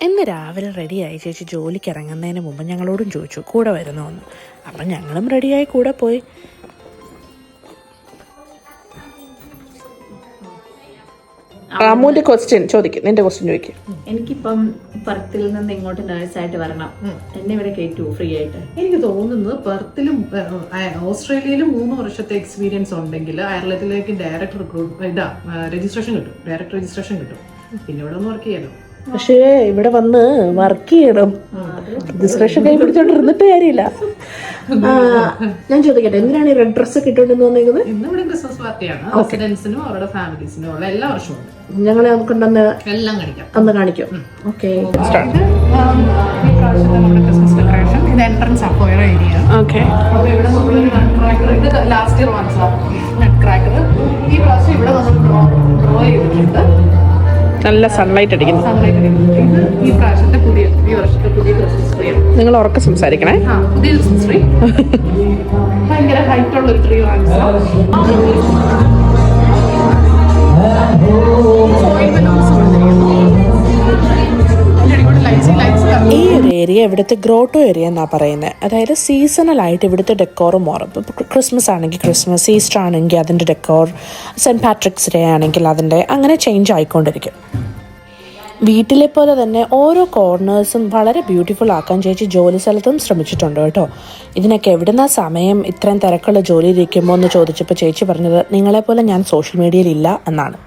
ഇന്ന് രാവിലെ റെഡിയായി ചേച്ചി ജോലിക്ക് ഇറങ്ങുന്നതിന് മുമ്പ് ഞങ്ങളോടും ചോദിച്ചു കൂടെ വരുന്നോന്ന്. അപ്പം ഞങ്ങളും റെഡിയായി കൂടെ പോയി. അമ്മുവിന്റെ ക്വസ്റ്റ്യൻ ചോദിക്കും, നിന്റെ ക്വസ്റ്റ്യൻ ചോദിക്കും. എനിക്കിപ്പം പെർത്തിൽ നിന്ന് ഇങ്ങോട്ട് നേഴ്സായിട്ട് വരണം, എന്നെ ഇവിടെ കയറ്റുമോ ഫ്രീ ആയിട്ട്? എനിക്ക് തോന്നുന്നത് പെർത്തിലും ഓസ്ട്രേലിയയിലും 3 വർഷത്തെ എക്സ്പീരിയൻസ് ഉണ്ടെങ്കിൽ അയർലൻഡിലേക്ക് ഡയറക്റ്റ് രജിസ്ട്രേഷൻ കിട്ടും, ഡയറക്റ്റ് രജിസ്ട്രേഷൻ കിട്ടും. പിന്നെ ഇവിടെ ഒന്ന് വർക്ക് ചെയ്യാലോ. പക്ഷേ ഇവിടെ വന്ന് വർക്ക് ചെയ്യണം, രജിസ്ട്രേഷൻ കൈ പിടിച്ചോണ്ടിരുന്നിട്ട് കാര്യമില്ല. ഞാൻ ചോദിക്കട്ടെ, എന്തിനാണ് ഈ റെഡ് ഡ്രസ് കിട്ടുണ്ടെന്ന് തോന്നിയത്? ഇന്നിവിടെ ക്രിസ്മസ് പാർട്ടിയാണ്, റെസിഡൻസിനും അവരുടെ ഫാമിലീസിനും ഉള്ള എല്ലാ വർഷവും ഞങ്ങളെ നമുക്കുണ്ടെന്ന് എല്ലാം കാണിക്കാം, അന്ന് കാണിക്കും. ഓക്കെ, നമ്മുടെ ക്രിസ്മസ് ഡെക്കറേഷൻ. ഇത് എൻട്രൻസ് അപ്പോയർ ഏരിയ. ഓക്കെ, അപ്പോൾ ഇവിടെ നമ്മളൊരു നട്ട് ക്രാക്കർ, ഇത് ലാസ്റ്റ് ഇയർ വാങ്ങിച്ചതാണ് നട്ട് ക്രാക്കർ. ഈ പ്രാവശ്യം ഇവിടെ നമ്മൾ ഡ്രോ ചെയ്തിട്ടുണ്ട്. നല്ല സൺലൈറ്റ് അടിക്കുന്നു. ഇത് ഈ പ്രാവശ്യത്തെ ഈ വർഷത്തെ പുതിയ ക്രിസ്മസ് ട്രീ. നിങ്ങൾ ഉറക്കെ സംസാരിക്കണേ. പുതിയ ക്രിസ്മസ് ട്രീ ഭയങ്കര ഹൈറ്റ് ഉള്ള ഒരു ട്രീ വാങ്ങിച്ചതാണ്. ഈ ഒരു ഏരിയ ഇവിടുത്തെ ഗ്രോട്ടോ ഏരിയ എന്നാണ് പറയുന്നത്. അതായത് സീസണലായിട്ട് ഇവിടുത്തെ ഡെക്കോറും മാറും. ഇപ്പോൾ ക്രിസ്മസ് ആണെങ്കിൽ ക്രിസ്മസ്, ഈസ്റ്റർ ആണെങ്കിൽ അതിൻ്റെ ഡെക്കോർ, സെൻറ്റ് പാട്രിക്സ് ഡേ ആണെങ്കിൽ അതിൻ്റെ അങ്ങനെ ചേഞ്ച് ആയിക്കൊണ്ടിരിക്കും. വീട്ടിലെ പോലെ തന്നെ ഓരോ കോർണേഴ്സും വളരെ ബ്യൂട്ടിഫുൾ ആക്കാൻ ചേച്ചി ജോലി സ്ഥലത്തും ശ്രമിച്ചിട്ടുണ്ട് കേട്ടോ. ഇതിനൊക്കെ എവിടുന്ന സമയം ഇത്രയും തിരക്കുള്ള ജോലിയിലിരിക്കുമ്പോൾ എന്ന് ചോദിച്ചപ്പോൾ ചേച്ചി പറഞ്ഞത്, നിങ്ങളെപ്പോലെ ഞാൻ സോഷ്യൽ മീഡിയയിൽ ഇല്ല എന്നാണ്.